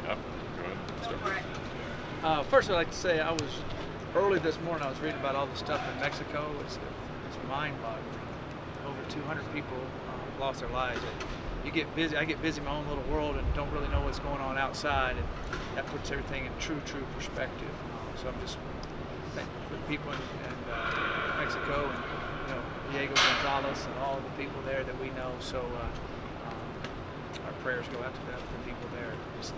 Yeah, go ahead. First, I'd like to say early this morning. I was reading about all the stuff in Mexico. It's mind-boggling. Over 200 people lost their lives. You get busy. I get busy in my own little world and don't really know what's going on outside, and that puts everything in true perspective. So I'm just thankful for the people in Mexico and Diego Gonzalez and all the people there that we know. So our prayers go out to the people there. It's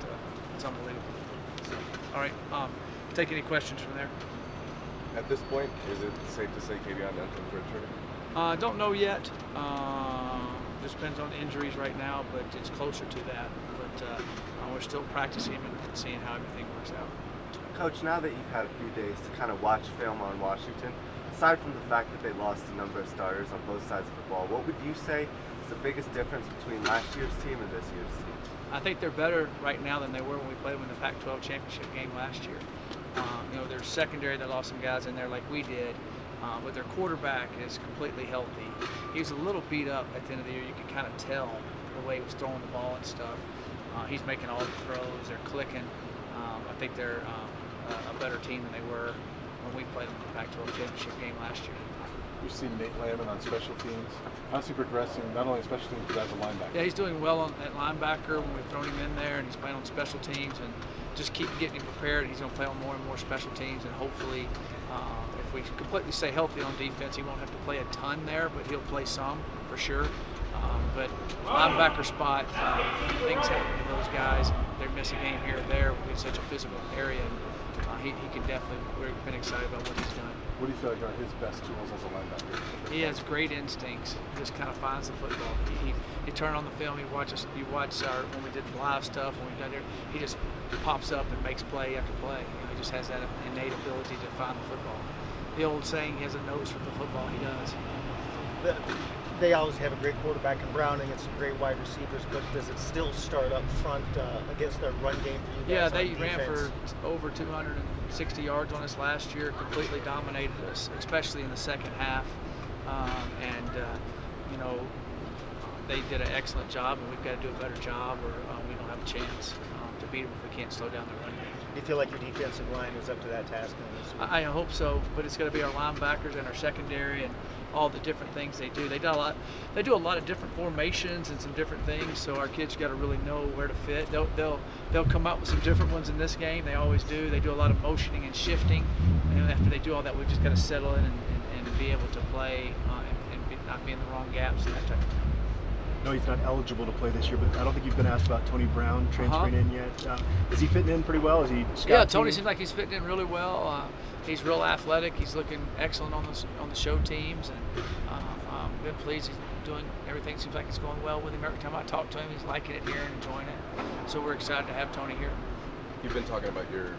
unbelievable. So, all right, take any questions from there. At this point, is it safe to say Kavion Denton's redshirting? Don't know yet. Just depends on injuries right now, but it's closer to that. But we're still practicing and seeing how everything works out. Coach, now that you've had a few days to kind of watch film on Washington, aside from the fact that they lost a number of starters on both sides of the ball, what would you say is the biggest difference between last year's team and this year's team? I think they're better right now than they were when we played them in the Pac-12 championship game last year. Their secondary, they lost some guys in there like we did, but their quarterback is completely healthy. He was a little beat up at the end of the year. You could kind of tell the way he was throwing the ball and stuff. He's making all the throws. They're clicking. I think they're a better team than they were when we played them in the Pac-12 championship game last year. We've seen Nate Lamon on special teams. How's he progressing, not only special teams, but as a linebacker? Yeah, he's doing well at linebacker when we've thrown him in there, and he's playing on special teams, and just keep getting him prepared. He's going to play on more and more special teams, and hopefully, if we completely stay healthy on defense, he won't have to play a ton there, but he'll play some for sure. But linebacker spot, things happen to those guys. They're missing a game here or there. It's such a physical area. He can definitely, we've been excited about what he's done. What do you feel like are his best tools as a linebacker? He has great instincts. He just kind of finds the football. You turn on the film, you watch when we did live stuff, when we got here, he just pops up and makes play after play. He just has that innate ability to find the football. The old saying, he has a nose for the football. He does. They always have a great quarterback in Browning and some great wide receivers, but does it still start up front against their run game for you guys? Yeah, they ran for over 260 yards on us last year, completely dominated us, especially in the second half. They did an excellent job, and we've got to do a better job, or we don't have a chance to beat them if we can't slow down the run game. Do you feel like your defensive line is up to that task? I hope so, but it's going to be our linebackers and our secondary and all the different things they do. They do a lot of different formations and some different things, so our kids got to really know where to fit. They'll come out with some different ones in this game. They always do. They do a lot of motioning and shifting, and after they do all that, we've just got to settle in and be able to play and not be in the wrong gaps and that type of thing. I know he's not eligible to play this year, but I don't think you've been asked about Tony Brown transferring in yet. Is he fitting in pretty well? Is he? Yeah, Tony seems like he's fitting in really well. He's real athletic. He's looking excellent on the show teams, and I've been pleased. He's doing everything. Seems like it's going well with him. Every time I talk to him, he's liking it here and enjoying it. So we're excited to have Tony here. You've been talking about your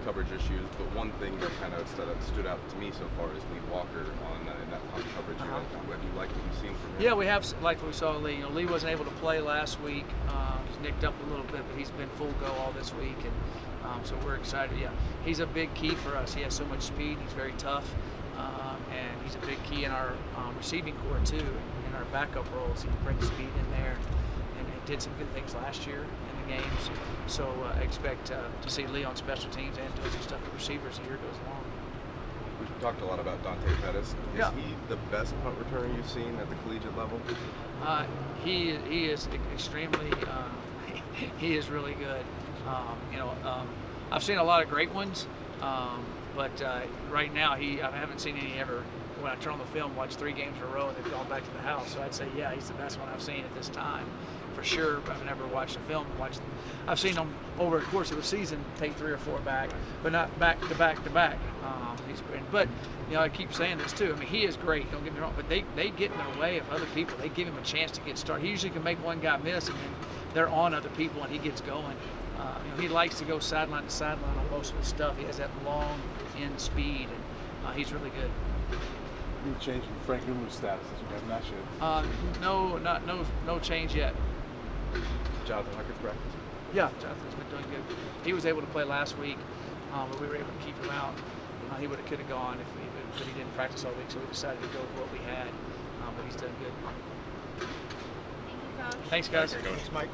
coverage issues, but one thing that kind of stood out to me so far is Lee Walker in that punt coverage. Have you liked what you've seen from him? Yeah, we have liked what we saw Lee. Lee wasn't able to play last week. He's nicked up a little bit, but he's been full go all this week, and so we're excited. Yeah, he's a big key for us. He has so much speed. He's very tough, and he's a big key in our receiving core too, in our backup roles. He brings speed in there, and did some good things last year in the games. So I expect to see Lee on special teams and doing some stuff with receivers as the year goes along. We've talked a lot about Dante Pettis. Is he the best punt returner you've seen at the collegiate level? He is extremely. He is really good. I've seen a lot of great ones, but right now I haven't seen any ever. When I turn on the film, watch 3 games in a row, and they've gone back to the house. So I'd say, yeah, he's the best one I've seen at this time, for sure. I've never watched a film. I've seen him over the course of a season take 3 or 4 back, but not back to back to back. But I keep saying this too. I mean, he is great. Don't get me wrong, but they get in their way of other people. They give him a chance to get started. He usually can make one guy miss, and then they're on other people, and he gets going. He likes to go sideline to sideline on most of his stuff. He has that long end speed, and he's really good. Any change in Frank Newman's status as you have not yet? No change yet. Jonathan Hucker's practice? Yeah, Jonathan's been doing good. He was able to play last week, but we were able to keep him out. He could have gone but he didn't practice all week, so we decided to go with what we had. But he's done good. Thank you, Coach. Thanks, guys. Thanks, Mike.